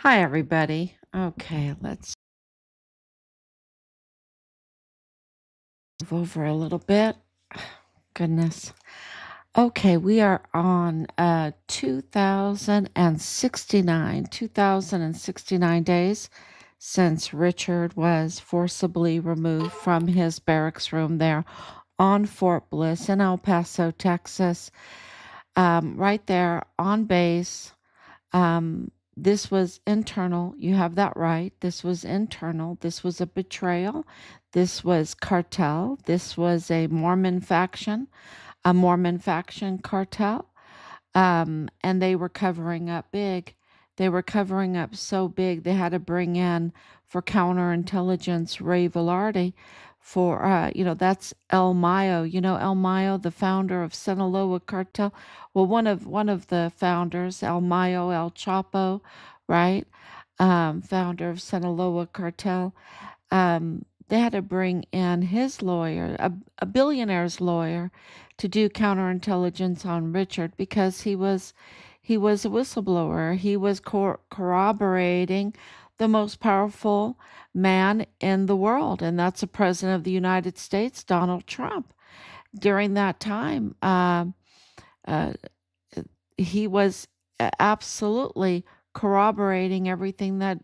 Hi, everybody. Okay, let's move over a little bit. Goodness. Okay, we are on 2069 days since Richard was forcibly removed from his barracks room there on Fort Bliss in El Paso, Texas, right there on base. This was internal. You have that right. This was internal. This was a betrayal. This was cartel. This was a Mormon faction cartel. And they were covering up big. They were covering up so big they had to bring in for counterintelligence Ray Velarde for that's El Mayo. You know El Mayo, the founder of Sinaloa cartel. Well, one of the founders, El Mayo El Chapo, right? Founder of Sinaloa cartel. They had to bring in his lawyer, a billionaire's lawyer, to do counterintelligence on Richard because he was a whistleblower. He was corroborating the most powerful man in the world, and that's the president of the United States, Donald Trump. During that time, uh, he was absolutely corroborating everything that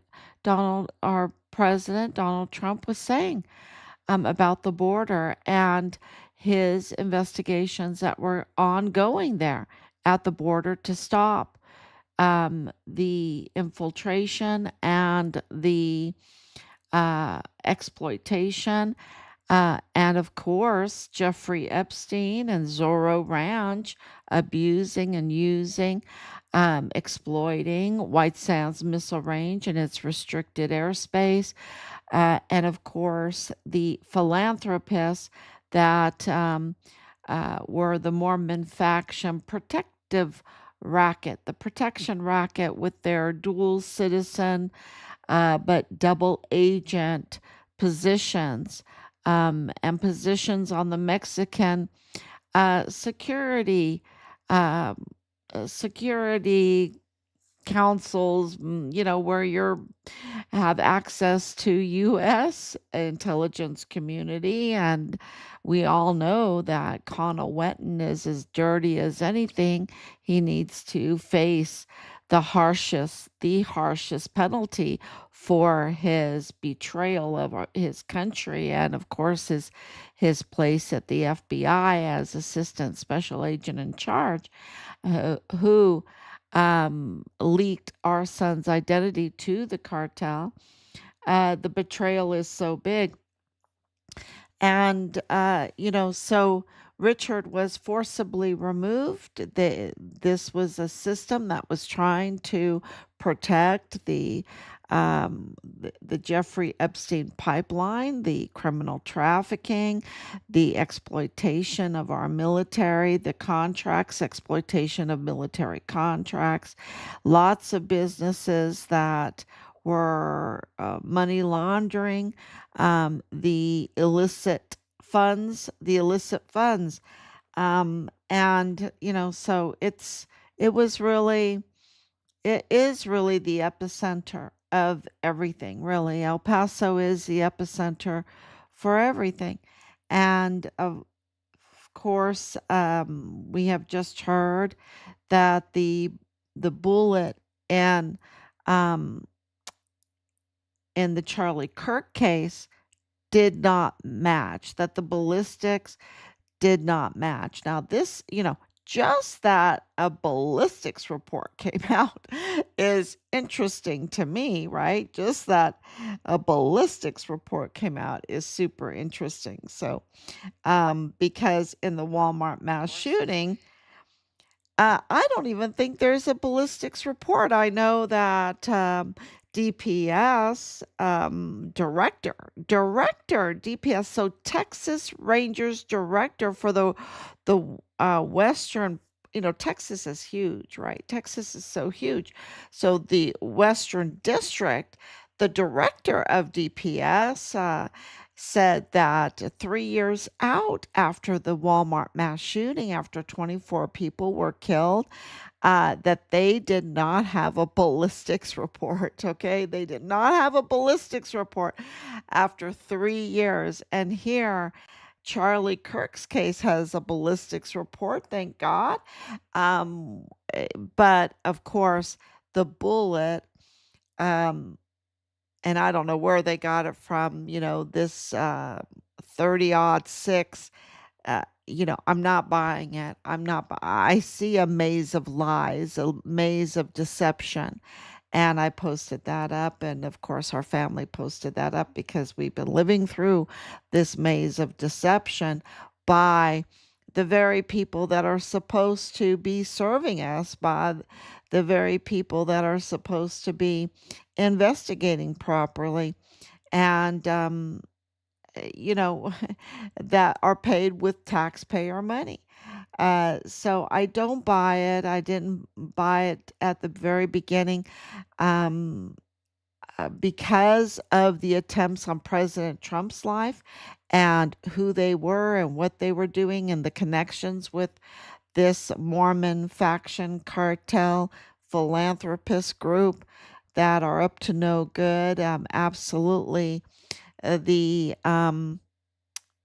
our president, Donald Trump, was saying about the border and his investigations that were ongoing there at the border to stop the infiltration and the exploitation. And of course, Jeffrey Epstein and Zorro Ranch abusing and using, exploiting White Sands Missile Range and its restricted airspace. And of course, the philanthropists that were the Mormon faction protective racket, the protection racket with their dual citizen but double agent positions and positions on the Mexican security uh, security councils, where you have access to U.S. intelligence community, and we all know that Connell Wetton is as dirty as anything. He needs to face the harshest penalty for his betrayal of his country, and of course his place at the FBI as assistant special agent in charge, who leaked our son's identity to the cartel. The betrayal is so big. And, so Richard was forcibly removed. This was a system that was trying to protect the Jeffrey Epstein pipeline, the criminal trafficking, the exploitation of our military, the contracts, exploitation of military contracts, lots of businesses that were money laundering, the illicit funds. And, so it is really the epicenter of everything, really. El Paso is the epicenter for everything. And of course, we have just heard that the bullet in um, in the Charlie Kirk case did not match, that the ballistics did not match. Now, just that a ballistics report came out is interesting to me, right? Just that a ballistics report came out is super interesting. So, because in the Walmart mass shooting, I don't even think there's a ballistics report. I know that DPS DPS, so Texas Rangers director for the Western. Texas is huge, right? Texas is so huge. So the Western District, the director of DPS said that 3 years out after the Walmart mass shooting, after 24 people were killed, that they did not have a ballistics report. Okay, they did not have a ballistics report after 3 years. And here, Charlie Kirk's case has a ballistics report, thank God. Um, but of course, the bullet, um, and I don't know where they got it from, this 30 odd six. I'm not buying it. I see a maze of lies, a maze of deception. And I posted that up. And of course, our family posted that up because we've been living through this maze of deception by the very people that are supposed to be serving us, by the very people that are supposed to be investigating properly. And, that are paid with taxpayer money. So I don't buy it. I didn't buy it at the very beginning, um, because of the attempts on President Trump's life and who they were and what they were doing and the connections with this Mormon faction cartel philanthropist group that are up to no good. Absolutely. The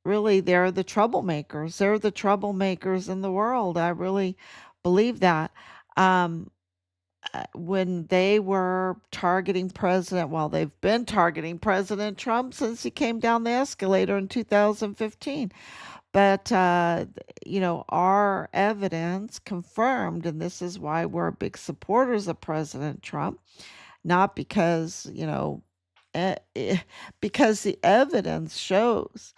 Really, they're the troublemakers. They're the troublemakers in the world. I really believe that. Um, when they were targeting they've been targeting President Trump since he came down the escalator in 2015. But, our evidence confirmed, and this is why we're big supporters of President Trump, not because, eh, eh, because the evidence shows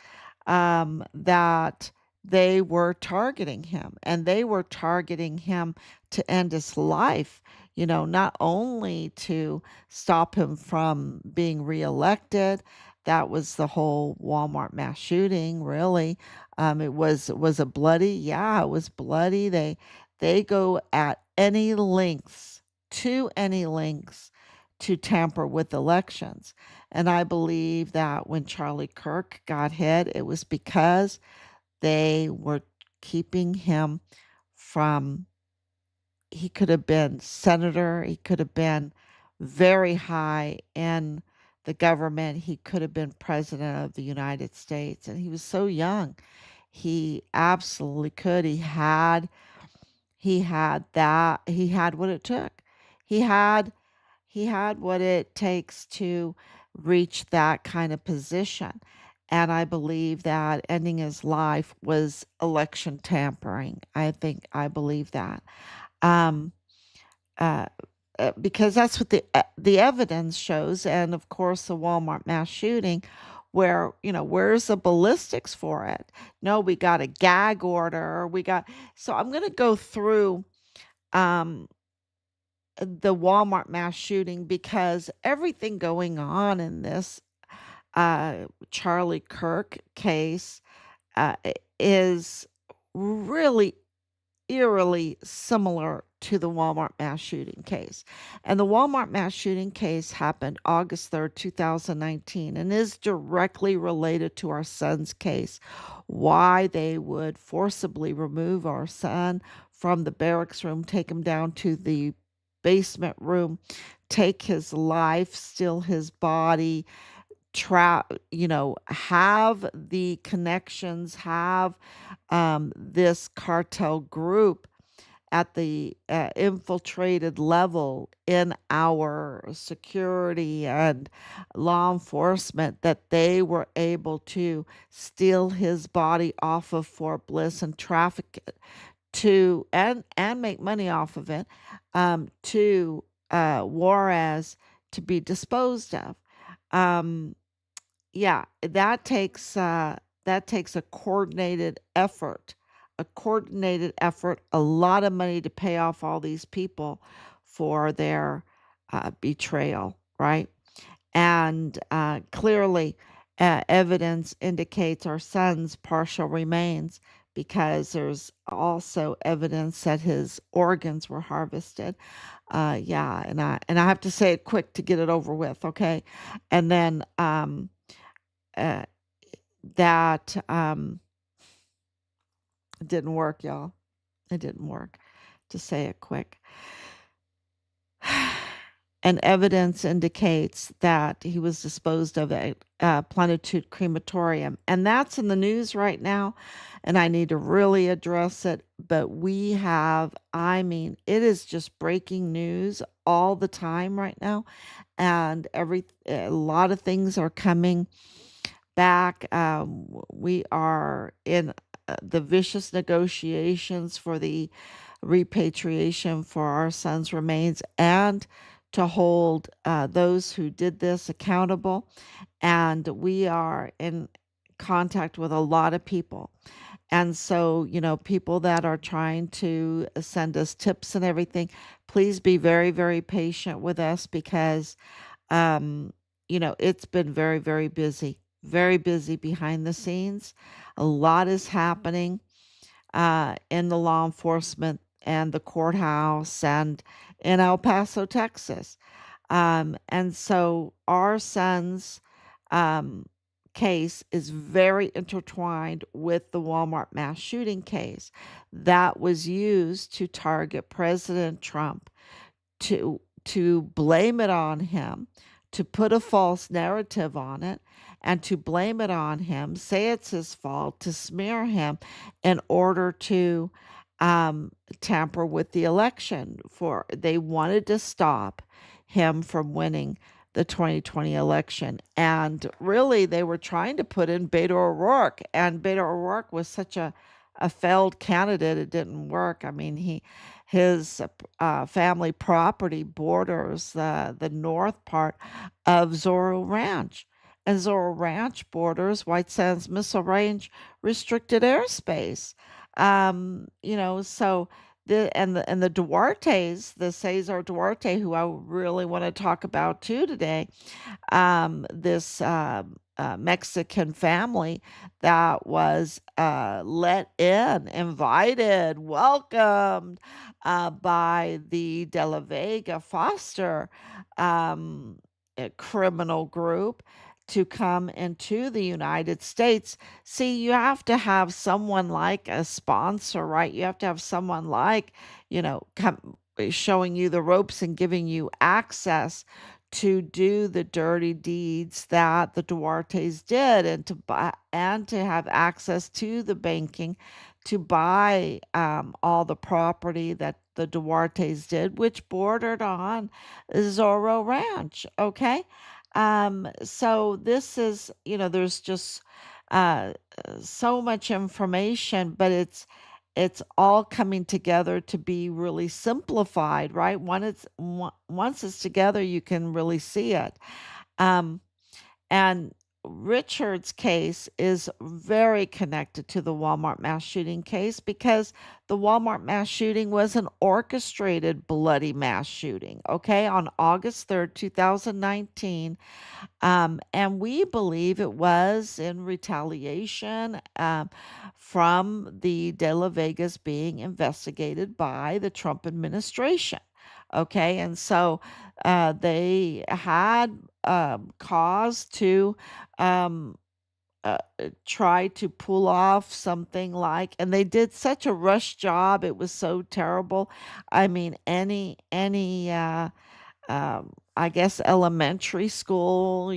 that they were targeting him, and they were targeting him to end his life, not only to stop him from being reelected. That was the whole Walmart mass shooting, really. It was a bloody, yeah, it was bloody. They go at any lengths to tamper with elections. And I believe that when Charlie Kirk got hit, it was because they were keeping him from, he could have been senator, he could have been very high in the government, he could have been president of the United States. And he was so young. He absolutely could. He had what it took. He had he had what it takes to reach that kind of position. And I believe that ending his life was election tampering. I believe that. Um, uh, because that's what the evidence shows. And of course, the Walmart mass shooting, where, where's the ballistics for it? No, we got a gag order. So I'm going to go through um, the Walmart mass shooting because everything going on in this Charlie Kirk case is really eerily similar to the Walmart mass shooting case. And the Walmart mass shooting case happened August 3rd, 2019, and is directly related to our son's case. Why they would forcibly remove our son from the barracks room, take him down to the basement room, take his life, steal his body, have the connections, have this cartel group at the infiltrated level in our security and law enforcement, that they were able to steal his body off of Fort Bliss and traffic it to and make money off of it, to Juarez, to be disposed of. Um, yeah, that takes a coordinated effort, a lot of money to pay off all these people for their betrayal, right? And clearly, evidence indicates our son's partial remains, because there's also evidence that his organs were harvested. Yeah, and I have to say it quick to get it over with, okay? And then uh, that it didn't work, y'all. It didn't work, to say it quick. And evidence indicates that he was disposed of at Plenitude Crematorium. And that's in the news right now. And I need to really address it. But we have, I mean, it is just breaking news all the time right now. And a lot of things are coming back. We are in the vicious negotiations for the repatriation for our son's remains and to hold those who did this accountable. And we are in contact with a lot of people. And so, people that are trying to send us tips and everything, please be very, very patient with us because um, it's been very, very busy behind the scenes. A lot is happening in the law enforcement and the courthouse and in El Paso, Texas. And so our son's um, case is very intertwined with the Walmart mass shooting case that was used to target President Trump, to blame it on him, to put a false narrative on it, and to blame it on him, say it's his fault, to smear him in order to tamper with the election. For they wanted to stop him from winning the 2020 election. And really, they were trying to put in Beto O'Rourke, and Beto O'Rourke was such a failed candidate. It didn't work. I mean, his family property borders the north part of Zorro Ranch. And Zorro Ranch borders White Sands Missile Range restricted airspace. So the Duartes, the Cesar Duarte, who I really want to talk about too today, this Mexican family that was let in, invited, welcomed by the De La Vega Foster criminal group to come into the United States. See, you have to have someone like a sponsor, right? You have to have someone like, showing you the ropes and giving you access to do the dirty deeds that the Duartes did, and to buy and to have access to the banking to buy all the property that the Duartes did, which bordered on Zorro Ranch. Okay. So this is, there's just uh, so much information, but it's all coming together to be really simplified, right? Once it's together, you can really see it. Um, and Richard's case is very connected to the Walmart mass shooting case because the Walmart mass shooting was an orchestrated bloody mass shooting, okay, on August 3rd, 2019. And we believe it was in retaliation from the De La Vegas being investigated by the Trump administration. Okay, and so they had cause to um, try to pull off something like, and they did such a rush job. It was so terrible. I mean, I guess elementary school,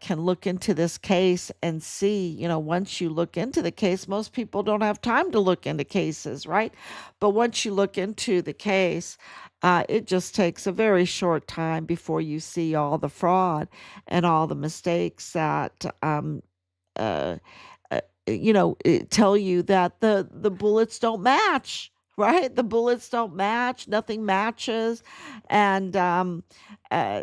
can look into this case and see, once you look into the case, most people don't have time to look into cases, right? But once you look into the case, it just takes a very short time before you see all the fraud and all the mistakes that uh, tell you that the bullets don't match, right? The bullets don't match, nothing matches. And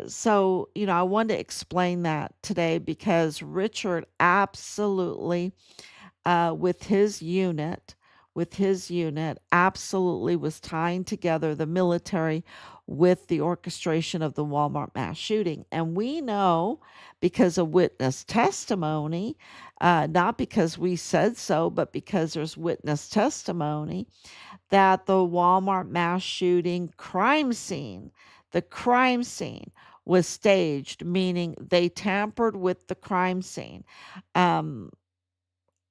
so, I wanted to explain that today because Richard absolutely, with his unit, with his unit absolutely was tying together the military with the orchestration of the Walmart mass shooting. And we know because of witness testimony, not because we said so, but because there's witness testimony, that the Walmart mass shooting the crime scene was staged, meaning they tampered with the crime scene. Um,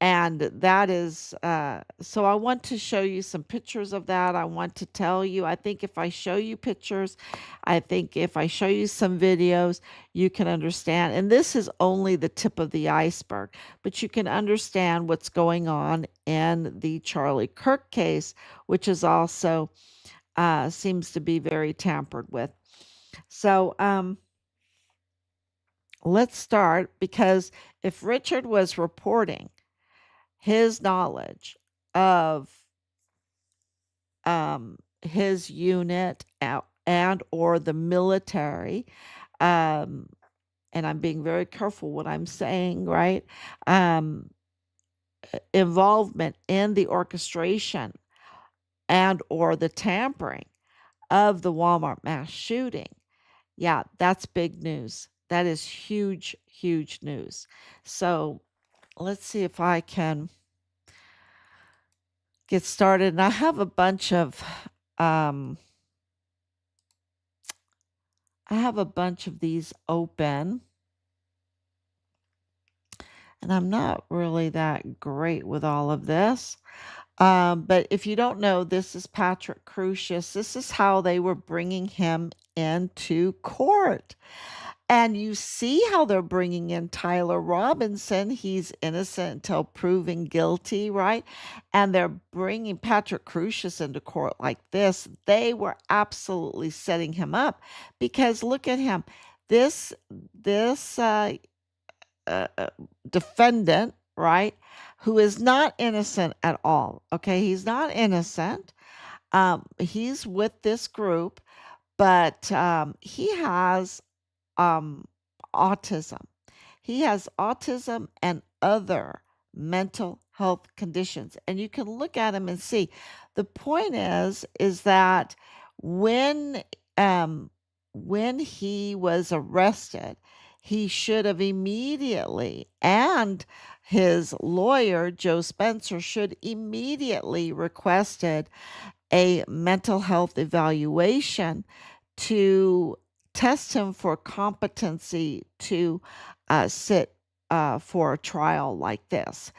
and that is, so I want to show you some pictures of that. I want to tell you, I think if I show you pictures, I think if I show you some videos, you can understand. And this is only the tip of the iceberg, but you can understand what's going on in the Charlie Kirk case, which is also seems to be very tampered with. So let's start, because if Richard was reporting his knowledge of his unit and or the military, um, and I'm being very careful what I'm saying, right? Um, Involvement in the orchestration and or the tampering of the Walmart mass shooting. Yeah, that's big news. That is huge, huge news. So let's see if I can get started. And I have a bunch of um, these open, and I'm not really that great with all of this. But if you don't know, this is Patrick Crucius. This is how they were bringing him into court. And you see how they're bringing in Tyler Robinson. He's innocent until proven guilty, right? And they're bringing Patrick Crucius into court like this. They were absolutely setting him up, because look at him. This defendant, right, who is not innocent at all. Okay, he's not innocent. He's with this group, but he has um, autism. He has autism and other mental health conditions. And you can look at him and see. The point is that when um, when he was arrested, he should have immediately, and his lawyer, Joe Spencer, should immediately requested a mental health evaluation to test him for competency to sit for a trial like this,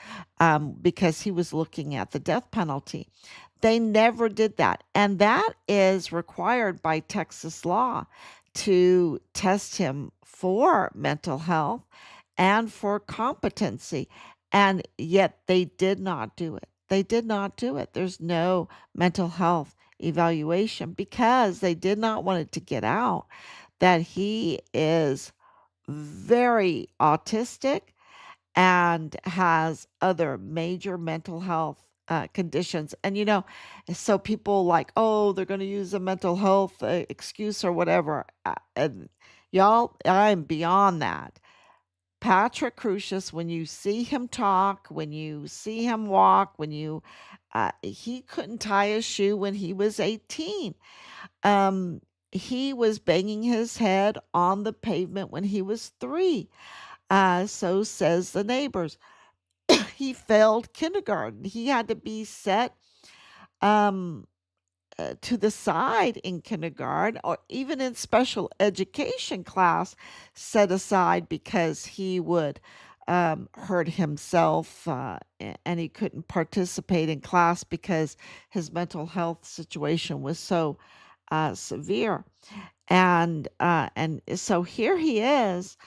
because he was looking at the death penalty. They never did that. And that is required by Texas law, to test him for mental health and for competency. And yet they did not do it. They did not do it. There's no mental health evaluation, because they did not want it to get out that he is very autistic and has other major mental health conditions. And, so people like, oh, they're going to use a mental health excuse or whatever. And y'all, I'm beyond that. Patrick Crucius, when you see him talk, when you see him walk, he couldn't tie a shoe when he was 18. He was banging his head on the pavement when he was 3. So says the neighbors. He failed kindergarten. He had to be set um, to the side in kindergarten, or even in special education class, set aside because he would hurt himself, and he couldn't participate in class because his mental health situation was so severe. And so here he is.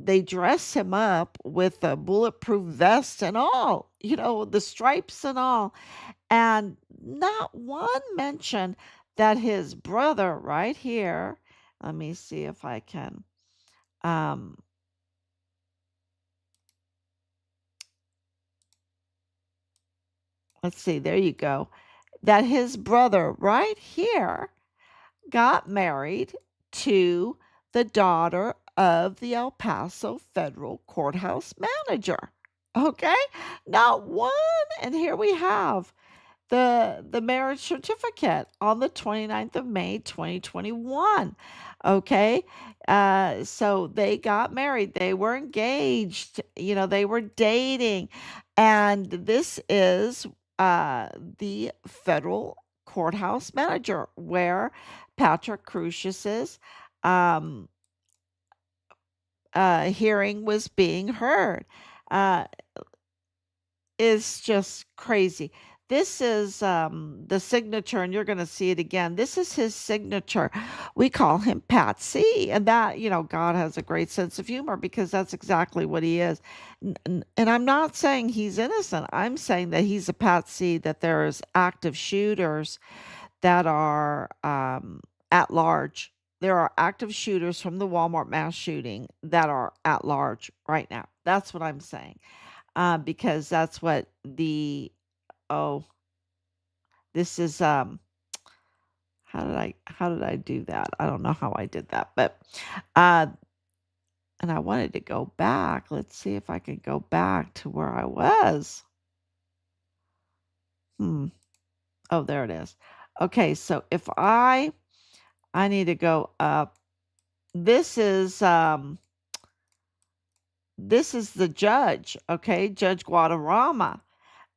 They dress him up with a bulletproof vest and all, the stripes and all. And not one mention that his brother, right here, let me see if I can. Um, let's see, there you go. That his brother, right here, got married to the daughter of the El Paso federal courthouse manager. Okay? Not one. And here we have the marriage certificate on the 29th of May 2021. Okay? So they got married. They were engaged. They were dating. And this is the federal courthouse manager where Patrick Crucius's um, hearing was being heard. Uh, is just crazy. This is the signature, and you're going to see it again. This is his signature. We call him Pat C. And that, God has a great sense of humor because that's exactly what he is. And I'm not saying he's innocent. I'm saying that he's a Pat C, that there's active shooters that are at large. There are active shooters from the Walmart mass shooting that are at large right now. That's what I'm saying, because that's what oh, this is, how did I do that? I don't know how I did that, but, uh, and I wanted to go back. Let's see if I can go back to where I was. Hmm. Oh, there it is. Okay, so if I need to go up. This is, this is the judge, okay? Judge Guadarrama.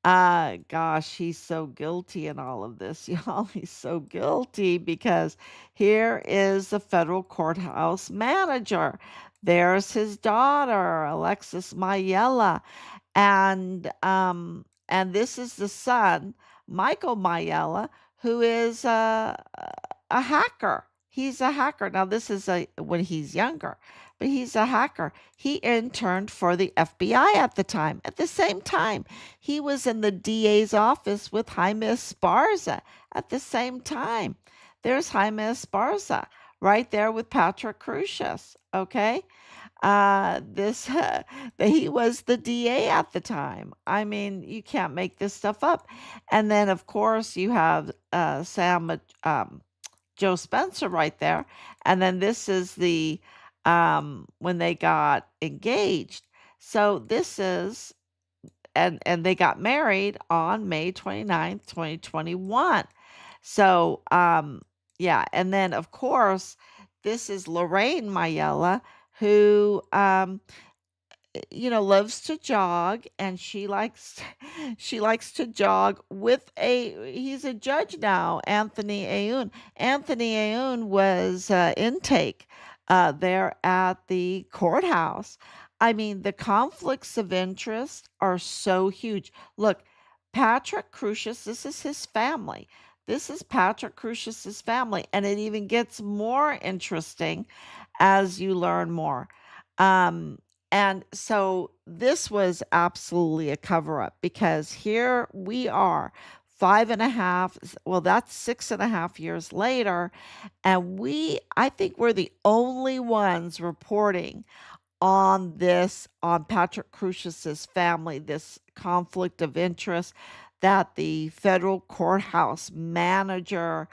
Gosh, he's so guilty in all of this, y'all. He's so guilty because here is the federal courthouse manager. There's his daughter, Alexis Mayella, and this is the son, Michael Mayella, who is a hacker. He's a hacker. Now this is when he's younger, but he's a hacker. He interned for the FBI at the time. At the same time, he was in the DA's office with Jaime Esparza at the same time. There's Jaime Esparza right there with Patrick Crucius. Okay, this he was the DA at the time. I mean, you can't make this stuff up. And then, of course, you have Joe Spencer right there. And then this is the when they got engaged. So this is and they got married on May 29th, 2021. So yeah, and then of course this is Lorraine Mayella who loves to jog, and she likes to jog with he's a judge now, Anthony Aoun. Anthony Aoun was intake there at the courthouse. I mean, the conflicts of interest are so huge. Look, Patrick Crucius, this is his family. This is Patrick Crucius's family, and it even gets more interesting as you learn more. Um, and so this was absolutely a cover up because here we are, five and a half, well, that's 6.5 years later. And I think we're the only ones reporting on this, on Patrick Crucius's family, this conflict of interest that the federal courthouse manager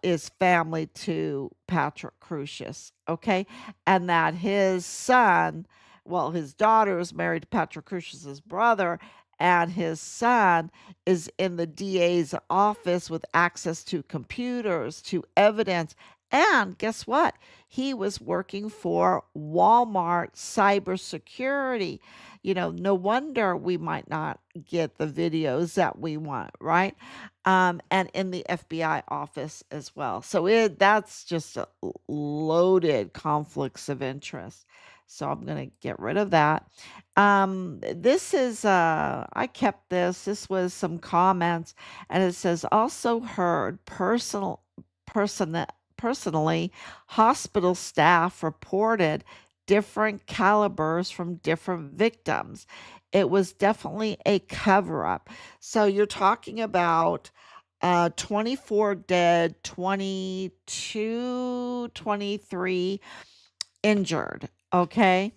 is family to Patrick Crucius, okay? And that his son, well, his daughter is married to Patrick Crucius's brother, and his son is in the DA's office with access to computers, to evidence. And guess what? He was working for Walmart cybersecurity. No wonder we might not get the videos that we want, right? And in the FBI office as well. So that's just a loaded conflicts of interest. So I'm going to get rid of that. This is I kept this. This was some comments, and it says also heard person personally hospital staff reported different calibers from different victims. It was definitely a cover up. So you're talking about 24 dead, 22, 23 injured. Okay.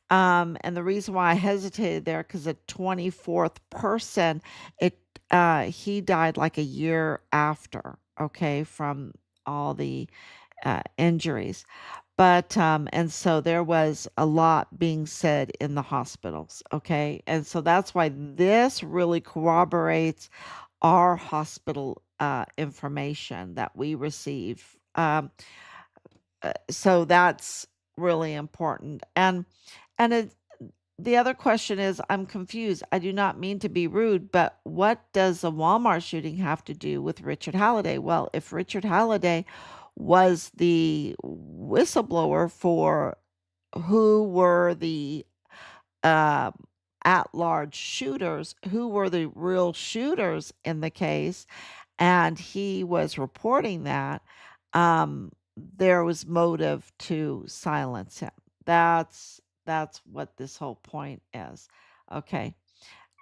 And the reason why I hesitated there because the 24th person, he died like a year after, okay, from all the injuries. But, and so there was a lot being said in the hospitals. Okay. And so that's why this really corroborates our hospital information that we receive. So that's really important. And the other question is, I'm confused. I do not mean to be rude, but what does the Walmart shooting have to do with Richard Halliday? Well, if Richard Halliday was the whistleblower for who were the uh, at large shooters, who were the real shooters in the case, and he was reporting that, there was motive to silence him. That's what this whole point is. Okay.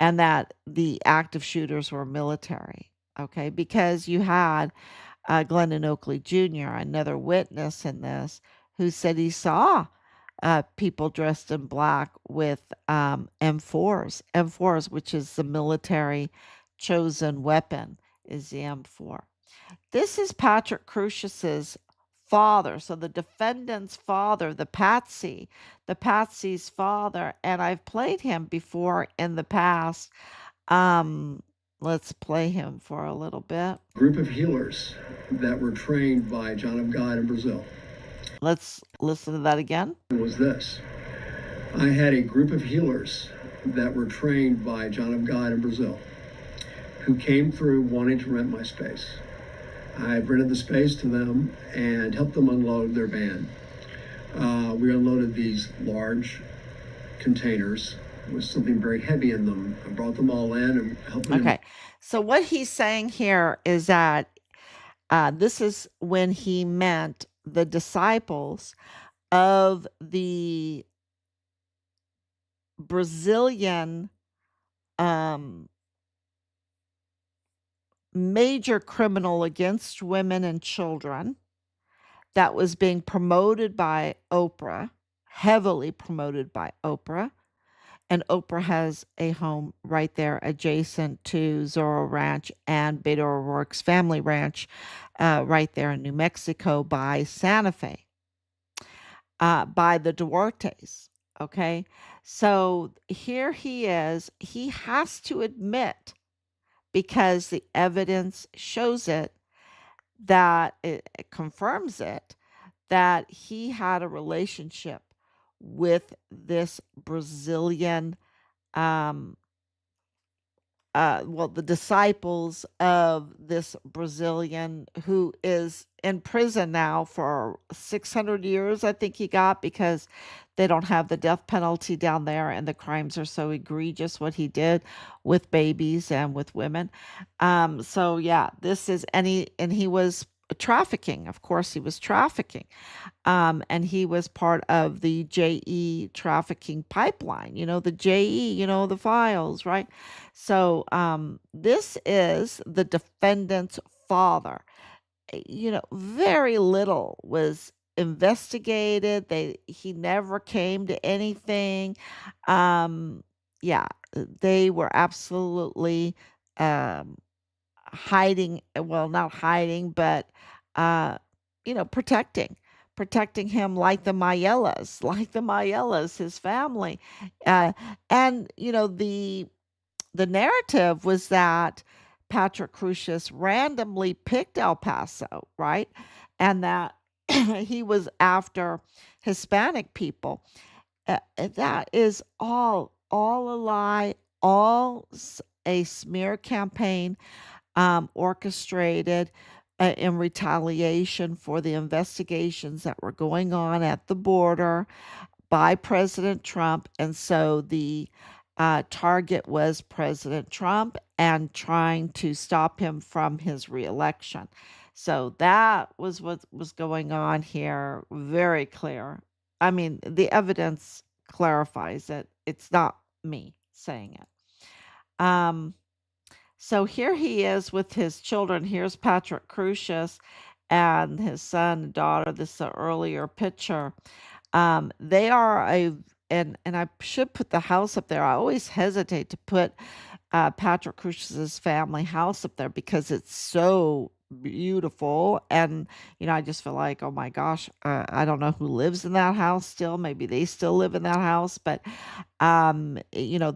And that the active shooters were military. Okay. Because you had Glennon Oakley Jr., another witness in this, who said he saw people dressed in black with M4s, which is the military chosen weapon, is the M4. This is Patrick Crusius's father, so the defendant's father, the Patsy's father, and I've played him before in the past. Let's play him for a little bit. Group of healers that were trained by John of God in Brazil. Let's listen to that again. Was this. I had a group of healers that were trained by John of God in Brazil who came through wanting to rent my space. I rented the space to them and helped them unload their van. We unloaded these large containers with something very heavy in them. I brought them all in and helped them. Okay. So what he's saying here is that this is when he meant the disciples of the Brazilian major criminal against women and children that was being promoted by Oprah, heavily promoted by Oprah. And Oprah has a home right there adjacent to Zorro Ranch and Beto O'Rourke's family ranch right there in New Mexico by Santa Fe, by the Duartes. Okay. So here he is. He has to admit, because the evidence shows it, that it confirms it, that he had a relationship with this Brazilian, the disciples of this Brazilian who is in prison now for 600 years, I think he got, because they don't have the death penalty down there and the crimes are so egregious what he did with babies and with women. So yeah, this is, and he was trafficking. Of course, he was trafficking. And he was part of the JE trafficking pipeline, the JE, the files, right? So this is the defendant's father. Very little was investigated. He never came to anything. Yeah, they were absolutely hiding, well, not hiding, but protecting him like the Mayellas, his family. And the narrative was that Patrick Crusius randomly picked El Paso, right? And that he was after Hispanic people. That is all a lie, all a smear campaign, orchestrated in retaliation for the investigations that were going on at the border by President Trump. And so the target was President Trump and trying to stop him from his reelection. So that was what was going on here. Very clear. I mean, the evidence clarifies it. It's not me saying it. So here he is with his children. Here's Patrick Crusius and his son and daughter. This is an earlier picture. They are and I should put the house up there. I always hesitate to put Patrick Crusius's family house up there because it's so beautiful. And, I just feel like, oh my gosh, I don't know who lives in that house still. Maybe they still live in that house, but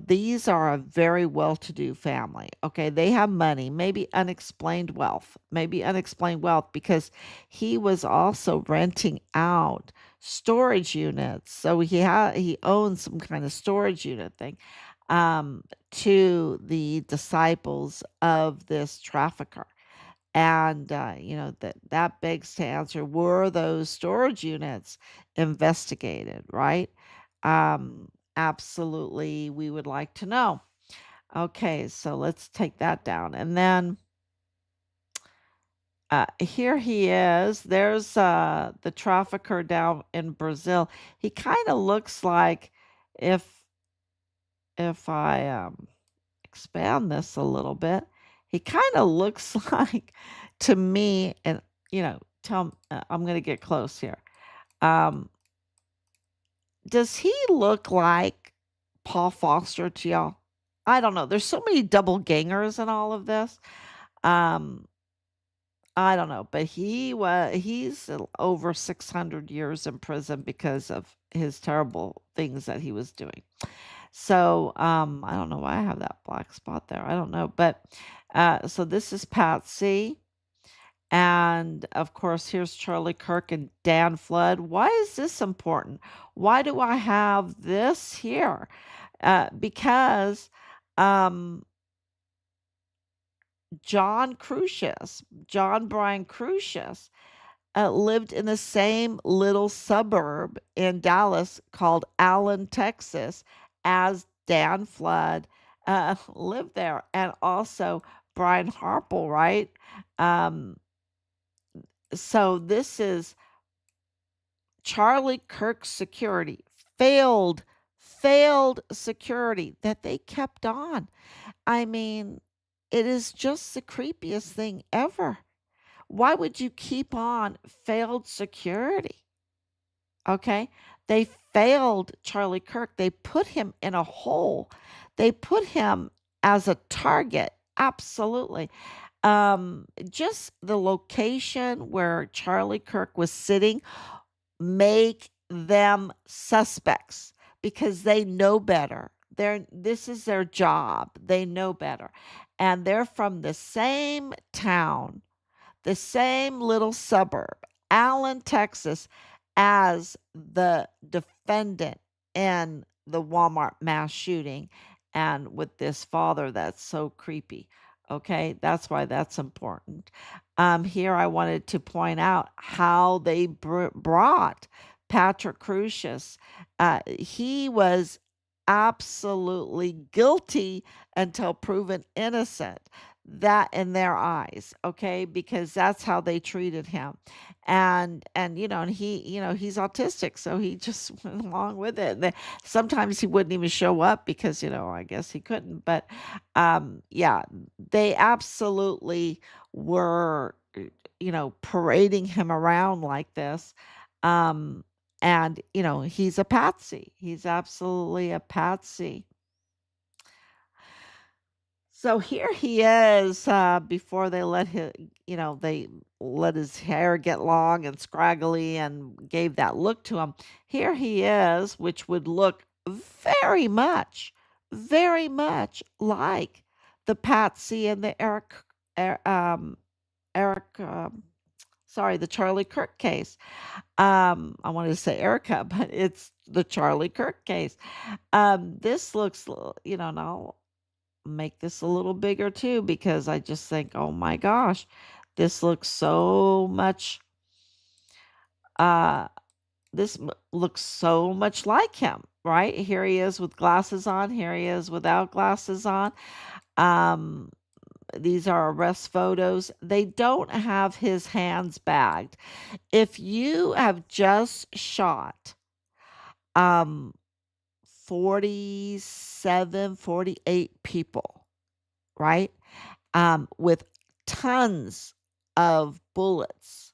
these are a very well-to-do family. Okay, they have money, maybe unexplained wealth because he was also renting out storage units. So he owns some kind of storage unit thing to the disciples of this trafficker. And that begs to answer, were those storage units investigated, right? Um, Absolutely, we would like to know. Okay, so let's take that down. And then here he is. There's the trafficker down in Brazil. He kind of looks like, if I expand this a little bit, he kind of looks like to me, and I'm going to get close here. Um, does he look like Paul Foster to y'all? I don't know. There's so many double gangers in all of this. Um, I don't know, but he's over 600 years in prison because of his terrible things that he was doing. So, I don't know why I have that black spot there. I don't know, but so this is Patsy. And of course, here's Charlie Kirk and Dan Flood. Why is this important? Why do I have this here? Because um, John Brian Crucius, lived in the same little suburb in Dallas called Allen, Texas, as Dan Flood lived there, and also Brian Harple, right? Um, so this is Charlie Kirk's security, failed, failed security that they kept on. I mean, it is just the creepiest thing ever. Why would you keep on failed security? Okay. They failed Charlie Kirk. They put him in a hole. They put him as a target. Absolutely. Just the location where Charlie Kirk was sitting make them suspects because they know better. This is their job. They know better. And they're from the same town, the same little suburb, Allen, Texas, as the defendant in the Walmart mass shooting, and with this father that's so creepy. Okay, that's why that's important. Here I wanted to point out how they brought Patrick Crucius. He was absolutely guilty until proven innocent, that in their eyes, okay, because that's how they treated him. And he's autistic, so he just went along with it. Sometimes he wouldn't even show up because I guess he couldn't. But yeah, they absolutely were parading him around like this. um and he's a patsy. He's absolutely a patsy. So here he is, before they let his hair get long and scraggly and gave that look to him. Here he is, which would look very much like the Patsy and the Er- um, Eric, sorry, the Charlie Kirk case. I wanted to say Erica, but it's the Charlie Kirk case. This looks, now make this a little bigger too because I just think, oh my gosh, this looks so much. Uh, looks so much like him, right? Here he is with glasses on. Here he is without glasses on. Um, these are arrest photos. They don't have his hands bagged. If you have just shot um 47, 48 people, right? With tons of bullets.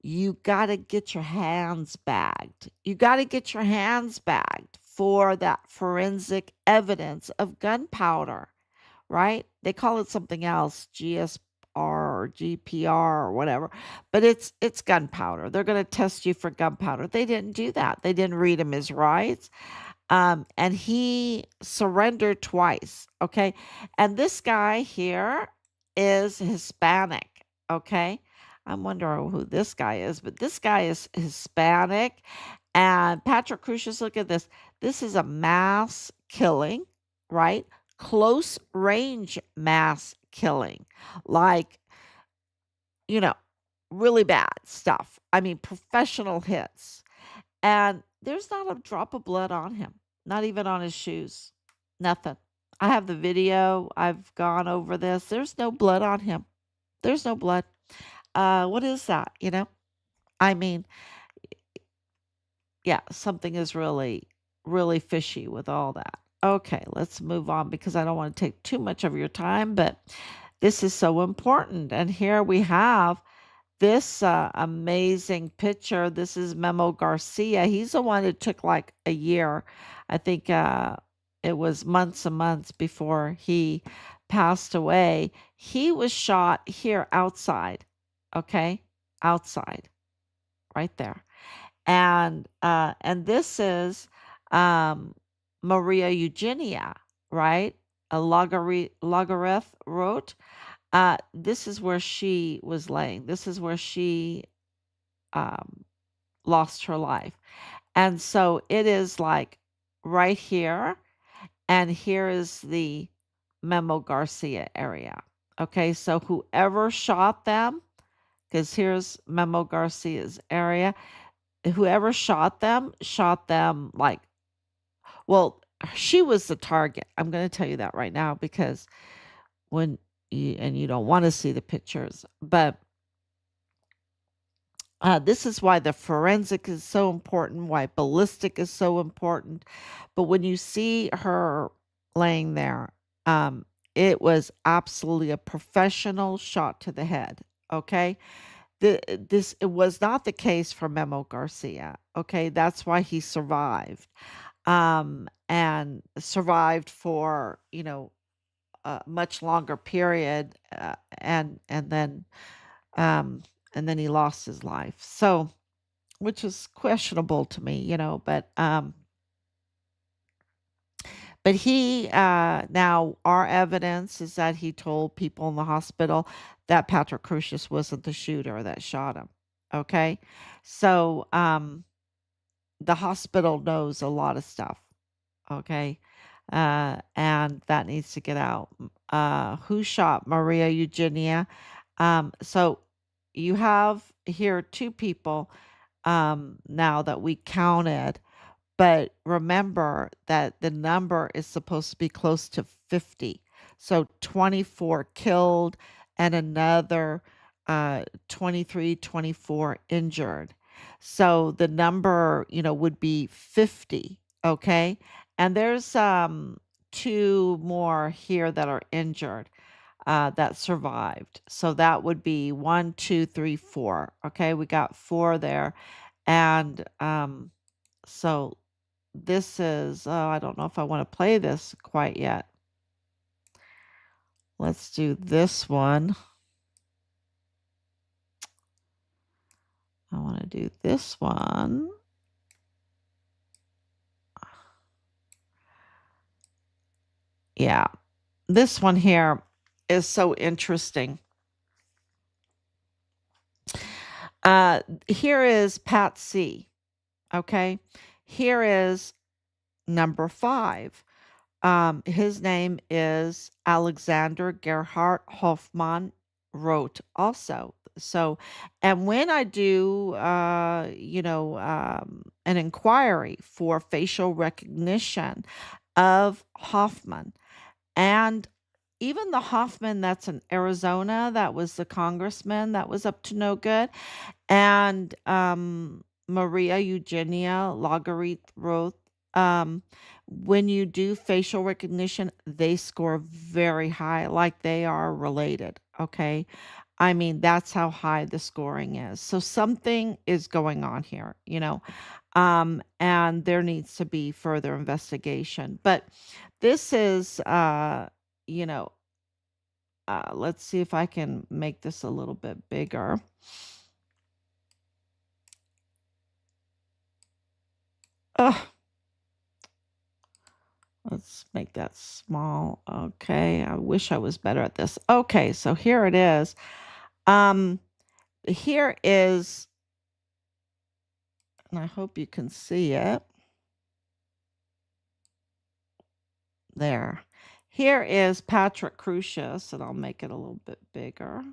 You got to get your hands bagged. You got to get your hands bagged for that forensic evidence of gunpowder, right? They call it something else, GS, or GPR or whatever, but it's gunpowder. They're going to test you for gunpowder. They didn't do that. They didn't read him his rights. And he surrendered twice. Okay. And this guy here is Hispanic. Okay. I'm wondering who this guy is, but this guy is Hispanic. And Patrick Crucius, look at this. This is a mass killing, right? Close range mass killing. Like, you know, really bad stuff. I mean, professional hits. And there's not a drop of blood on him, not even on his shoes. Nothing. I have the video. I've gone over this. There's no blood on him. There's no blood. What is that? I mean, yeah, something is really, really fishy with all that. Okay, let's move on because I don't want to take too much of your time, but this is so important. And here we have this amazing picture. This is Memo Garcia. He's the one that took like a year. I think it was months and months before he passed away. He was shot here outside. Okay, outside, right there. And this is um, Maria Eugenia, right? A logarith wrote. This is where she was laying. This is where she um, lost her life. And so it is like right here, and here is the Memo Garcia area. Okay, so whoever shot them, because here's Memo Garcia's area, whoever shot them like, well, she was the target. I'm going to tell you that right now because when and you don't want to see the pictures, but this is why the forensic is so important, why ballistic is so important. But when you see her laying there, um, it was absolutely a professional shot to the head. Okay. This it was not the case for Memo Garcia. Okay. That's why he survived. And survived for, a much longer period. Um, and then he lost his life. So, which is questionable to me, but he now our evidence is that he told people in the hospital that Patrick Crucius wasn't the shooter that shot him. Okay, so the hospital knows a lot of stuff. Okay, and that needs to get out. Who shot Maria Eugenia? So you have here two people now that we counted, but remember that the number is supposed to be close to 50. So 24 killed and another 23, 24 injured. So the number, would be 50. Okay. And there's two more here that are injured that survived. So that would be one, two, three, four. Okay. We got four there. And so this is, oh, I don't know if I want to play this quite yet. Let's do this one. I want to do this one. Yeah, this one here is so interesting. Here is Pat C. Okay, here is number 5. His name is Alexander Gerhard Hoffman wrote also. So, and when I do, an inquiry for facial recognition of Hoffman, and even the Hoffman that's in Arizona, that was the congressman that was up to no good, and Maria Eugenia Lagarith wrote, um, when you do facial recognition, they score very high, like they are related. Okay. I mean, that's how high the scoring is. So something is going on here, and there needs to be further investigation. But this is, you know, let's see if I can make this a little bit bigger. Let's make that small. Okay, I wish I was better at this. Okay, so here it is. Here is, and I hope you can see it. There. Here is Patrick Crucius, and I'll make it a little bit bigger.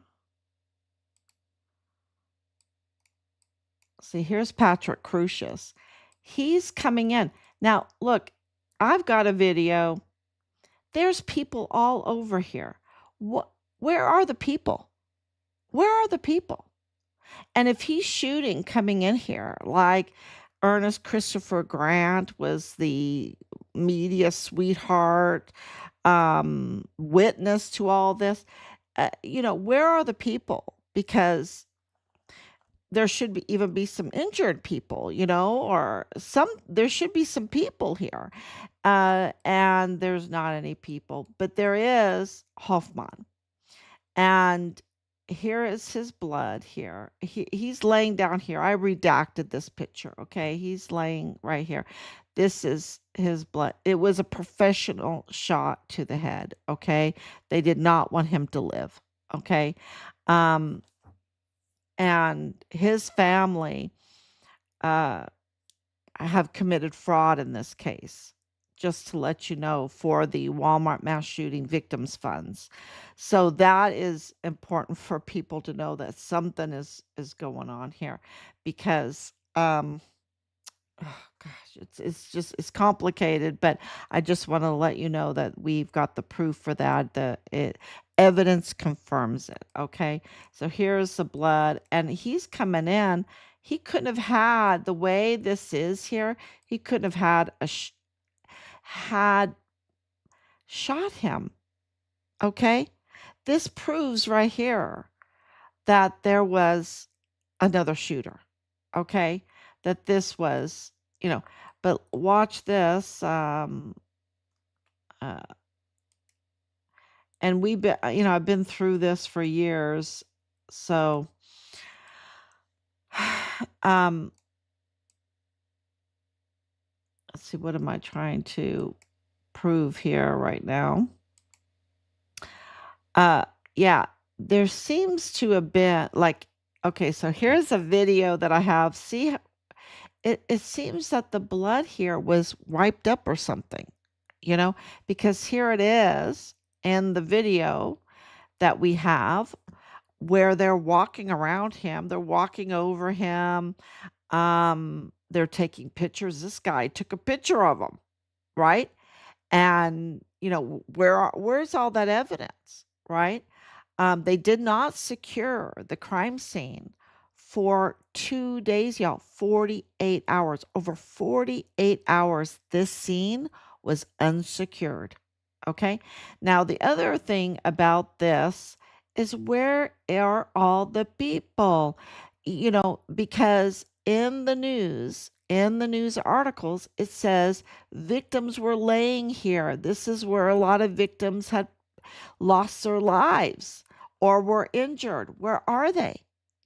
See, here's Patrick Crucius. He's coming in. Now, look, I've got a video. There's people all over here. Where are the people? Where are the people? And if he's shooting coming in here, like Ernest Christopher Grant was the media sweetheart, witness to all this, where are the people? Because there should even be some injured people, or there should be some people here. And there's not any people, but there is Hoffman. And here is his blood here. He's laying down here. I redacted this picture, okay? He's laying right here. This is his blood. It was a professional shot to the head, okay? They did not want him to live, okay? And his family have committed fraud in this case, just to let you know, for the Walmart mass shooting victims funds. So that is important for people to know, that something is going on here, because oh gosh, it's complicated, but I just want to let you know that we've got the proof for that. Evidence confirms it. Okay, so here's the blood, and he's coming in. He couldn't have had, the way this is here, he couldn't have had shot him. Okay, this proves right here that there was another shooter. Okay, that this was, but watch this. And we've been, I've been through this for years. So, let's see, what am I trying to prove here right now? Yeah, there seems to have been, like, okay, so here's a video that I have. See, it seems that the blood here was wiped up or something, because here it is in the video that we have, where they're walking around him, they're walking over him, they're taking pictures. This guy took a picture of him, right? And where's all that evidence, right? They did not secure the crime scene for 2 days, y'all. 48 hours. Over 48 hours, this scene was unsecured. Okay. Now, the other thing about this is, where are all the people? Because in the news articles, it says victims were laying here. This is where a lot of victims had lost their lives or were injured. Where are they?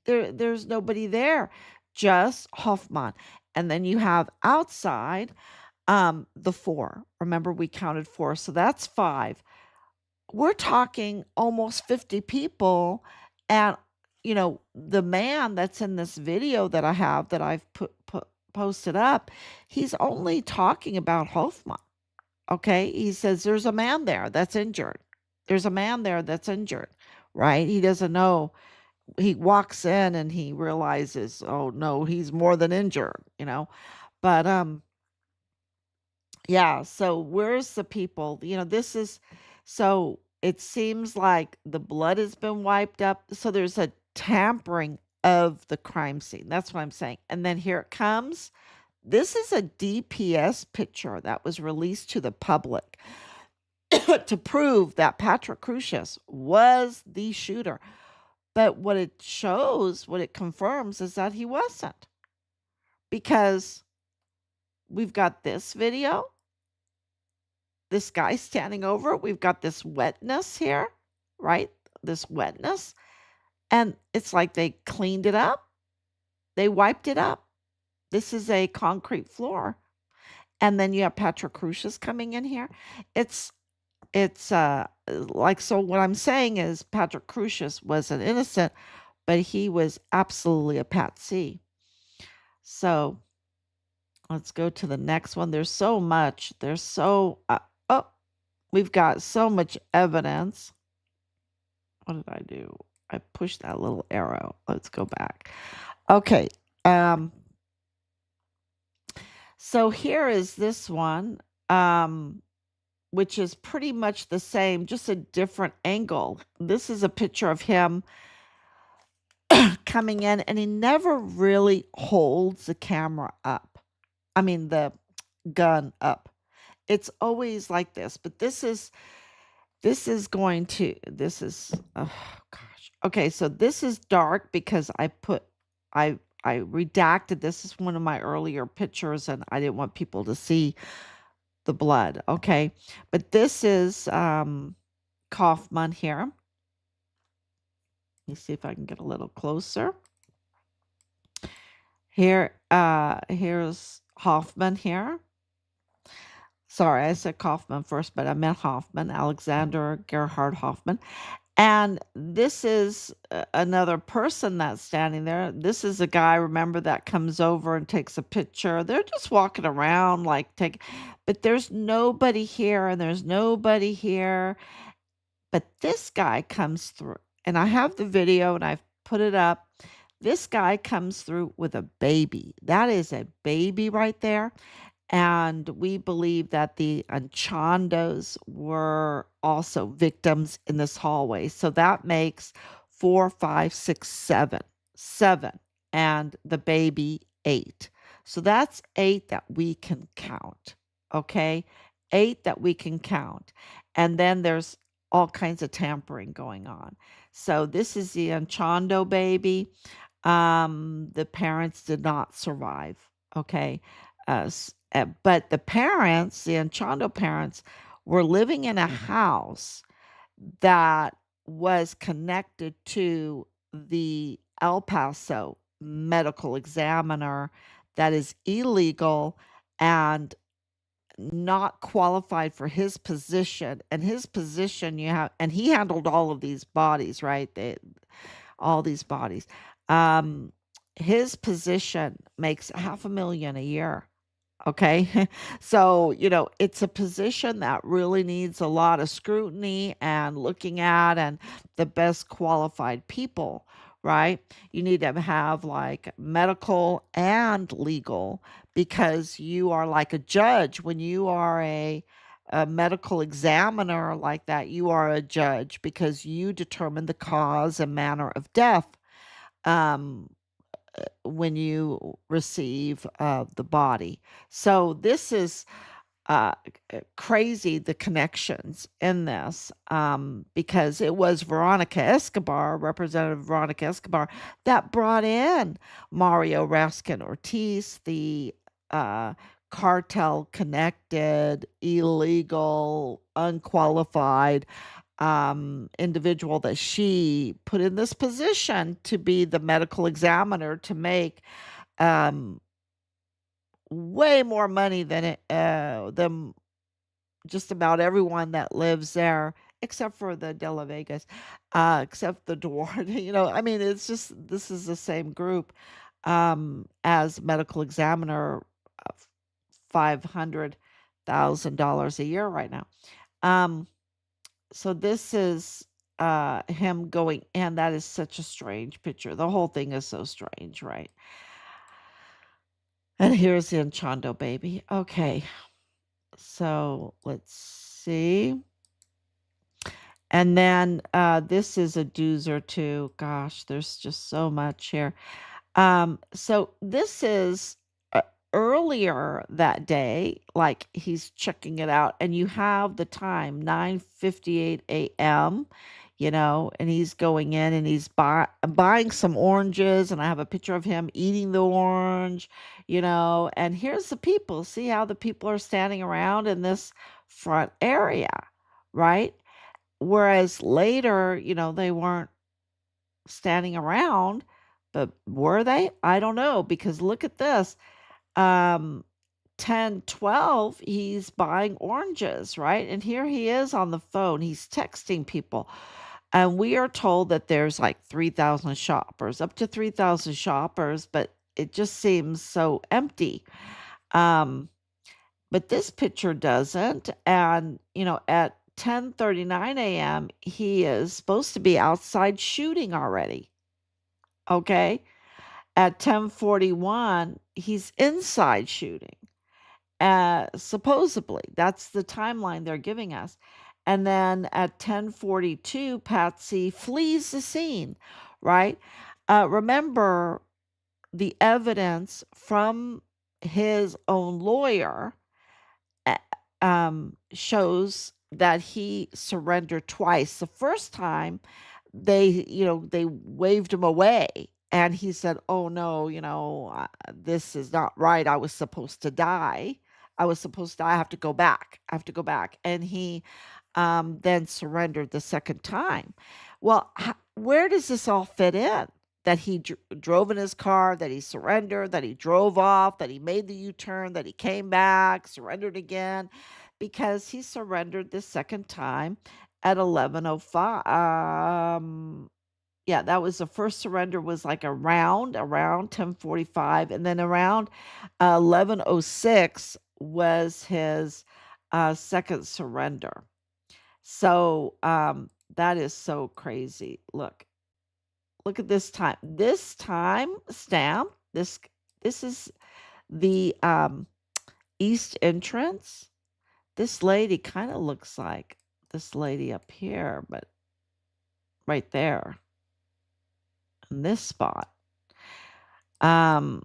There's nobody there, just Hoffman. And then you have outside, the 4. Remember, we counted 4, so that's 5. We're talking almost 50 people. And the man that's in this video that I have, that I've posted up, he's only talking about Hoffman. Okay, he says there's a man there that's injured. There's a man there that's injured, right? He doesn't know. He walks in and he realizes, oh no, he's more than injured, But yeah, so where's the people? This is, so it seems like the blood has been wiped up. So there's a tampering of the crime scene. That's what I'm saying. And then here it comes. This is a DPS picture that was released to the public to prove that Patrick Crucius was the shooter. But what it shows, what it confirms, is that he wasn't. Because we've got this video, this guy standing over it. We've got this wetness here, right? this wetness, and it's like they cleaned it up. They wiped it up. This is a concrete floor. And then you have Patrick Crucius coming in here. It's like, so what I'm saying is Patrick Crucius was an innocent, but he was absolutely a patsy. So let's go to the next one. There's so much. Oh, we've got so much evidence. What did I do? I pushed that little arrow. Let's go back. Okay. So here is this one, which is pretty much the same, just a different angle. This is a picture of him coming in, and he never really holds the camera up. I mean, the gun up. It's always like this, but this is oh gosh. Okay, so this is dark because I redacted. This is one of my earlier pictures and I didn't want people to see the blood. Okay. But this is Kaufman here. Let me see if I can get a little closer. Here's Hoffman here. Sorry, I said Kaufman first, but I meant Hoffman, Alexander Gerhard Hoffman. And this is another person that's standing there. This is a guy, remember, that comes over and takes a picture. They're just walking around but there's nobody here and there's nobody here. But this guy comes through, and I have the video and I've put it up. This guy comes through with a baby. That is a baby right there. And we believe that the Anchandos were also victims in this hallway. So that makes 4, 5, 6, 7. 7. And the baby 8. So that's 8 that we can count. Okay? 8 that we can count. And then there's all kinds of tampering going on. So this is the Anchando baby. The parents did not survive. Okay? But the parents, the Anchando parents, were living in a house that was connected to the El Paso medical examiner that is illegal and not qualified for his position. And his position, and he handled all of these bodies, right? All these bodies. His position makes $500,000 a year. Okay. So, it's a position that really needs a lot of scrutiny and looking at, and the best qualified people, right? You need to have like medical and legal, because you are like a judge. When you are a medical examiner like that, you are a judge because you determine the cause and manner of death. When you receive the body. So this is crazy, the connections in this, because it was Veronica Escobar, Representative Veronica Escobar, that brought in Mario Raskin Ortiz, the cartel connected, illegal, unqualified individual that she put in this position to be the medical examiner, to make way more money than just about everyone that lives there, except for the De La Vegas, except the Duarte. I mean, it's just, this is the same group as medical examiner, $500,000 a year right now. So this is him going, and that is such a strange picture. The whole thing is so strange, right? And here's the Enchando baby. Okay. So let's see. And then this is a doozer too. Gosh, there's just so much here. So this is earlier that day, like he's checking it out, and you have the time, 9:58 a.m., and he's going in and he's buying some oranges, and I have a picture of him eating the orange, and here's the people. See how the people are standing around in this front area, right? Whereas later, they weren't standing around, but were they? I don't know, because look at this. Um 10, 12, he's buying oranges, right? And here he is on the phone. He's texting people. And we are told that there's like 3,000 shoppers, up to 3,000 shoppers, but it just seems so empty. Um, but this picture doesn't. And, at 10:39 a.m., he is supposed to be outside shooting already. Okay. At 10:41, he's inside shooting. Supposedly, that's the timeline they're giving us. And then at 10:42, Patsy flees the scene, right? Remember, the evidence from his own lawyer uh, shows that he surrendered twice. The first time, they waved him away, and he said, "Oh no, this is not right. I was supposed to die. I was supposed to die. I have to go back. I have to go back." And he then surrendered the second time. Well, where does this all fit in? That he drove in his car, that he surrendered, that he drove off, that he made the U-turn, that he came back, surrendered again, because he surrendered the second time at 11:05. Yeah, that was the first surrender, was like around 10:45, and then around 11:06 was his second surrender. So, that is so crazy. Look at this time. This time stamp, this is the east entrance. This lady kind of looks like this lady up here, but right there in this spot. Um,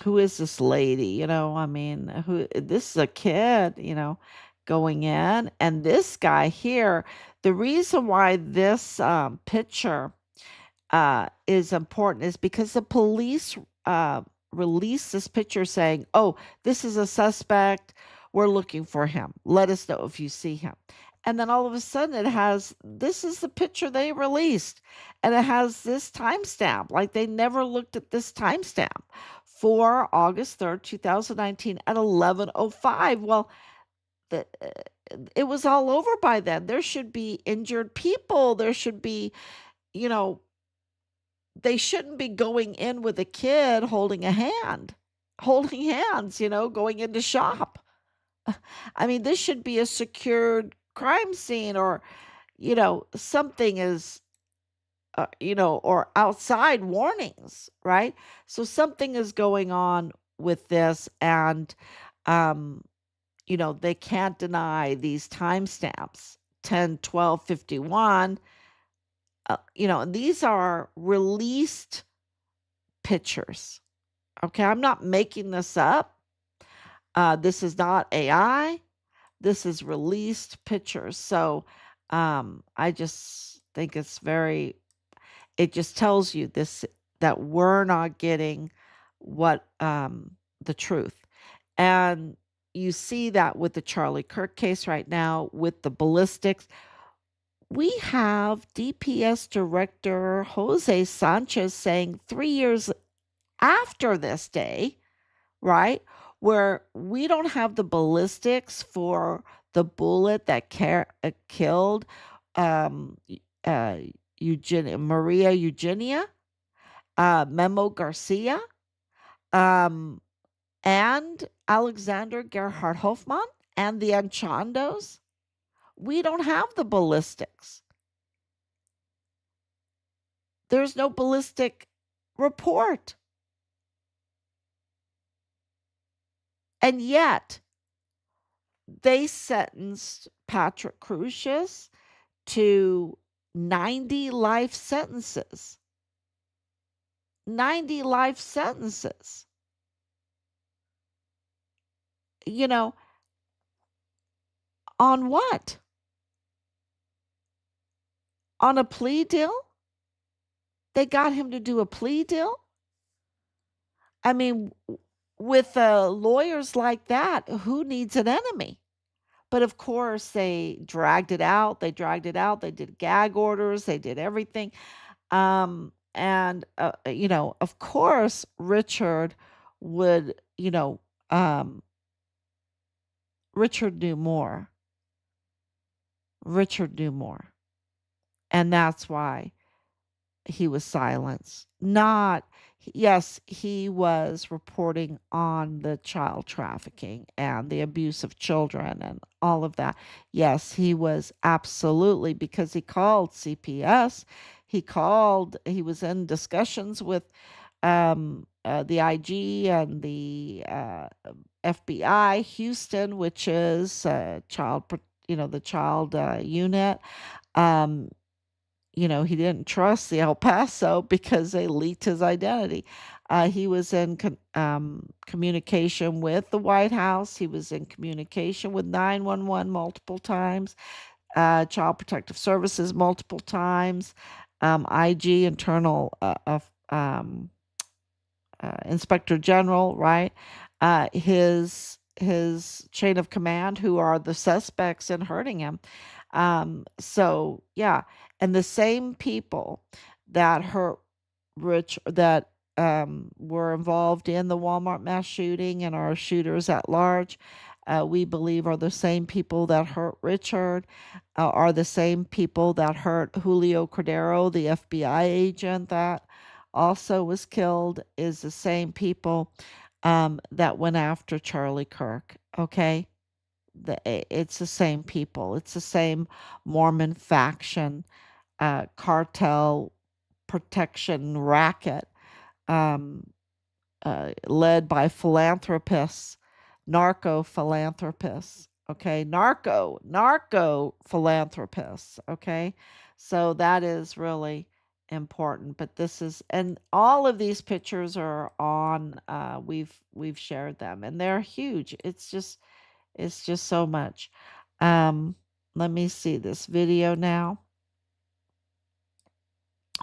who is this lady? I mean, this is a kid, going in. And this guy here, the reason why this picture is important is because the police uh, released this picture saying, "Oh, this is a suspect. We're looking for him. Let us know if you see him." And then all of a sudden, this is the picture they released, and it has this timestamp. Like they never looked at this timestamp for August 3rd, 2019 at 11:05. Well, the, it was all over by then. There should be injured people. There should be, you know, they shouldn't be going in with a kid holding a hand, holding hands, going into shop. I mean, this should be a secured crime scene, or, something is, or outside warnings, right? So something is going on with this, and, um, they can't deny these timestamps 10, 12, 51. And these are released pictures. Okay, I'm not making this up. This is not AI. This is released pictures. So I just think it just tells you this, that we're not getting what the truth. And you see that with the Charlie Kirk case right now, with the ballistics. We have DPS director Jose Sanchez saying 3 years after this day, right? Where we don't have the ballistics for the bullet that killed um, uh, Maria Eugenia, Memo Garcia, um, and Alexander Gerhard Hofmann, and the Anchandos. We don't have the ballistics. There's no ballistic report. And yet, they sentenced Patrick Crucius to 90 life sentences. 90 life sentences. You know, on what? On a plea deal? They got him to do a plea deal? I mean, with lawyers like that, who needs an enemy? But of course, they dragged it out. They dragged it out. They did gag orders. They did everything. And of course, Richard would, Richard knew more. Richard knew more. And that's why he was silenced. Not, yes, he was reporting on the child trafficking and the abuse of children and all of that. Yes, he was absolutely, because he called CPS. He was in discussions with the IG and the FBI Houston, which is the child unit. Um, he didn't trust the El Paso because they leaked his identity. He was in communication with the White House. He was in communication with 911 multiple times, Child Protective Services multiple times, IG, Internal Inspector General, right? His chain of command, who are the suspects in hurting him. So yeah, and the same people that hurt that were involved in the Walmart mass shooting and are shooters at large, we believe are the same people that hurt Richard, are the same people that hurt Julio Cordero, the FBI agent that also was killed, is the same people that went after Charlie Kirk. Okay, it's the same people. It's the same Mormon faction, cartel protection racket, um, led by philanthropists, narco philanthropists. Okay, narco philanthropists. Okay, so that is really important. But this is, and all of these pictures are on. We've shared them, and they're huge. It's just so much. Um, Let me see this video now.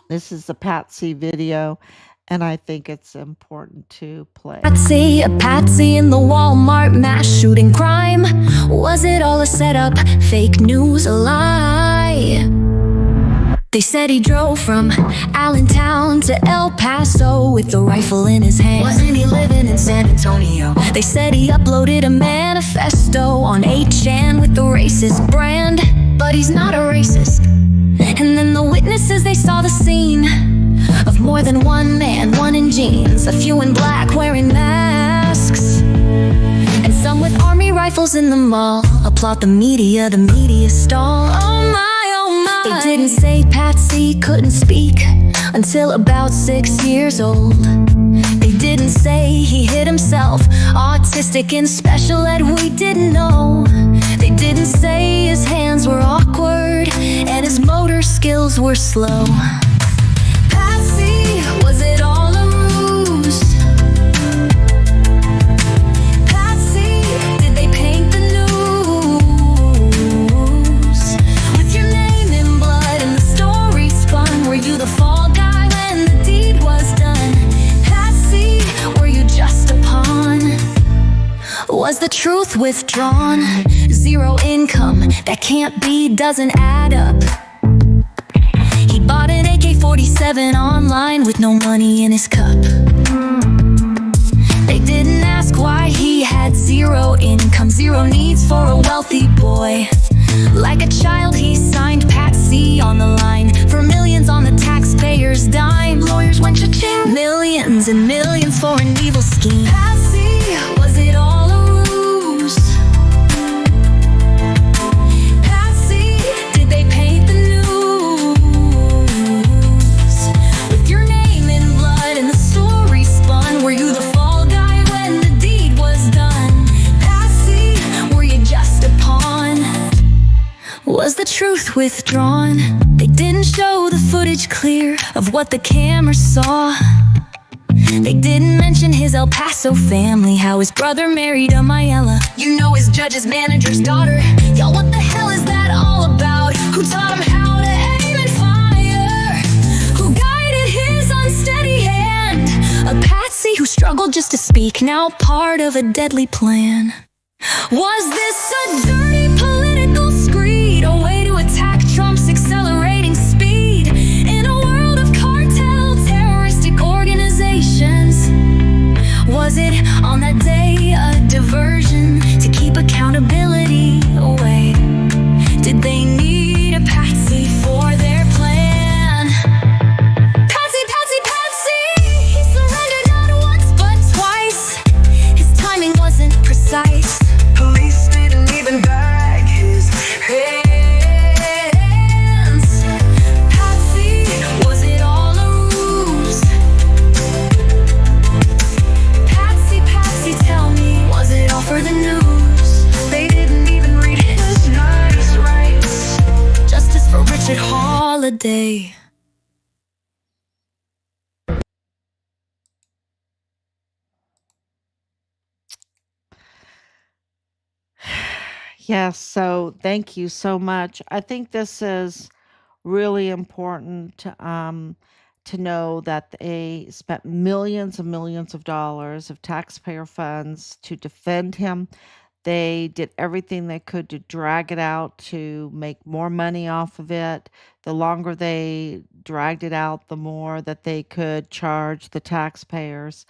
This is the Patsy video, and I think it's important to play. Patsy, a Patsy in the Walmart mass shooting crime. Was it all a setup? Fake news, a lie? They said he drove from Allentown to El Paso with a rifle in his hand. Wasn't he living in San Antonio? They said he uploaded a manifesto on 8chan with the racist brand. But he's not a racist. And then the witnesses, they saw the scene of more than one man, one in jeans, a few in black wearing masks, and some with army rifles in the mall. Applaud the media stall. Oh my. They didn't say Patsy couldn't speak until about 6 years old. They didn't say he hit himself, autistic and special ed, we didn't know. They didn't say his hands were awkward and his motor skills were slow. Patsy, was it all a ruse? Patsy, did they paint the news? With your name in blood and the story spun, were you the fall guy when the deed was done? Patsy, were you just a pawn? Was the truth withdrawn? Zero income, that can't be, doesn't add up. He bought an AK-47 online with no money in his cup. They didn't ask why he had zero income, zero needs for a wealthy boy. Like a child, he signed Patsy on the line for millions on the taxpayer's dime. Lawyers went cha-ching, millions and millions for an evil scheme. Patsy, was it all a ruse? Patsy, did they paint the news? With your name in blood and the story spun, were you the fall guy when the deed was done? Patsy, were you just a pawn? Was the truth withdrawn? They didn't show the footage clear of what the camera saw. They didn't mention his El Paso family, how his brother married a Mayela. You know, his judge's manager's daughter. Y'all, what the hell is that all about? Who taught him how to aim and fire? Who guided his unsteady hand? A Patsy who struggled just to speak, now part of a deadly plan. Was this a dirty political screed? A way to attack Trump's accelerating speed? In a world of cartel, terroristic organizations, was it on that day a diversion to keep accountability away? Did they need a patsy for their plan? Patsy, Patsy, Patsy! He surrendered not once but twice. His timing wasn't precise. Police didn't even bag his hands. Patsy, was it all a ruse? Patsy, Patsy, tell me, was it all for the news? They didn't even read his nice rights. Justice for Richard Halliday. Yes, so thank you so much. I think this is really important to know that they spent millions and millions of dollars of taxpayer funds to defend him. They did everything they could to drag it out to make more money off of it. The longer they dragged it out, the more that they could charge the taxpayers.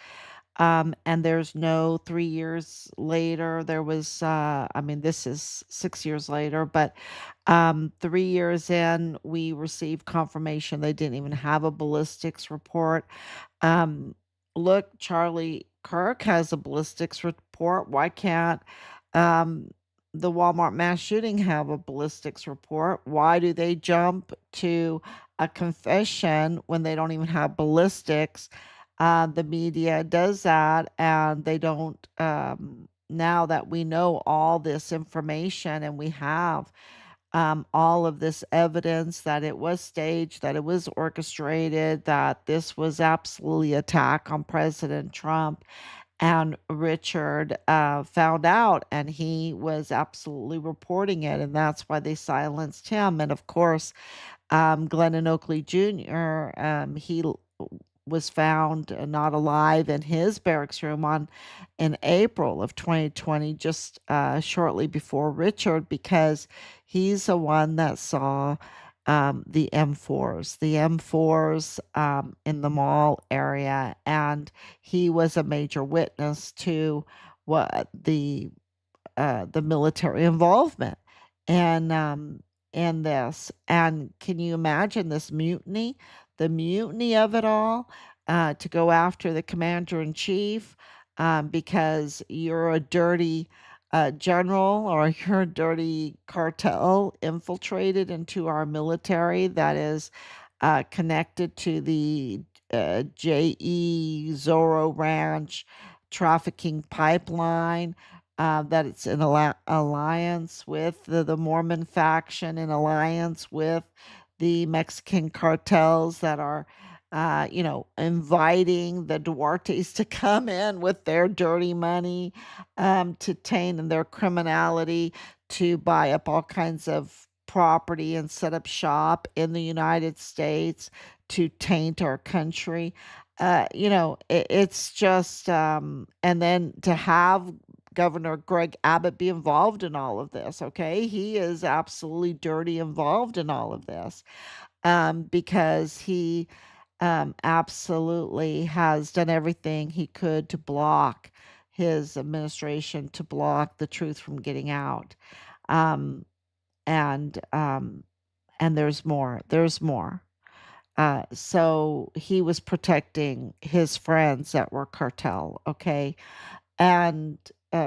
And there's no 3 years later, there was, I mean, this is 6 years later, but 3 years in, we received confirmation they didn't even have a ballistics report. Um, Look, Charlie Kirk has a ballistics report. Why can't um, the Walmart mass shooting have a ballistics report? Why do they jump to a confession when they don't even have ballistics? The media does that, and they don't. Now that we know all this information and we have all of this evidence that it was staged, that it was orchestrated, that this was absolutely attack on President Trump. And Richard found out, and he was absolutely reporting it, and that's why they silenced him. And of course, Glennon Oakley Jr., was found not alive in his barracks room on in April of 2020, just shortly before Richard, because he's the one that saw the M4s in the mall area, and he was a major witness to what the military involvement and in this. And can you imagine this mutiny, the mutiny of it all, to go after the commander in chief because you're a dirty general or you're a dirty cartel infiltrated into our military that is connected to the JE Zorro Ranch trafficking pipeline, that it's in alliance with the Mormon faction, in alliance with the Mexican cartels that are, inviting the Duartes to come in with their dirty money, to taint and their criminality to buy up all kinds of property and set up shop in the United States to taint our country. It's just, and then to have Governor Greg Abbott be involved in all of this, okay? He is absolutely dirty involved in all of this because he absolutely has done everything he could to block his administration, to block the truth from getting out. Um, and um, and there's more. There's more. So he was protecting his friends that were cartel, okay? And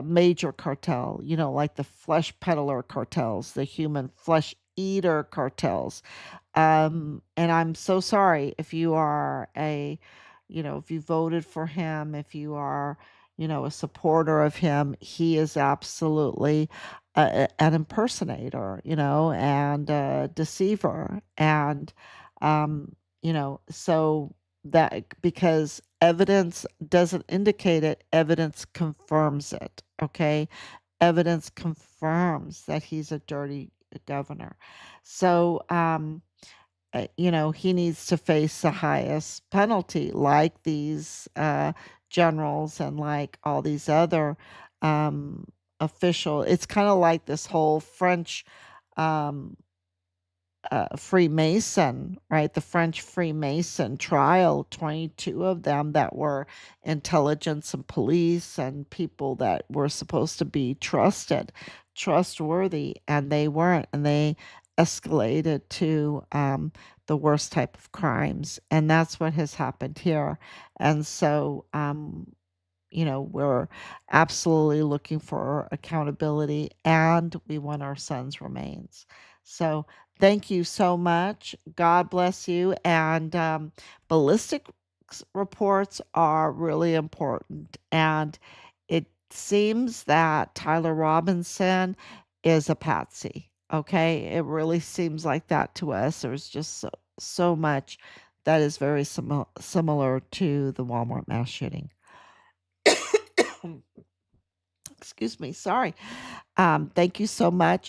major cartel, like the flesh peddler cartels, the human flesh eater cartels. And I'm so sorry if you are if you voted for him, if you are, a supporter of him, he is absolutely an impersonator, and a deceiver. And, so that because evidence doesn't indicate it, evidence confirms it. Okay. Evidence confirms that he's a dirty governor. So, he needs to face the highest penalty, like these generals and like all these other um, official. It's kind of like this whole French um, Freemason, right? The French Freemason trial, 22 of them that were intelligence and police and people that were supposed to be trustworthy, and they weren't, and they escalated to the worst type of crimes. And that's what has happened here. And so, we're absolutely looking for accountability, and we want our son's remains. So thank you so much. God bless you. And ballistic reports are really important. And it seems that Tyler Robinson is a patsy. Okay. It really seems like that to us. There's just so much that is very similar to the Walmart mass shooting. Excuse me. Sorry. Thank you so much.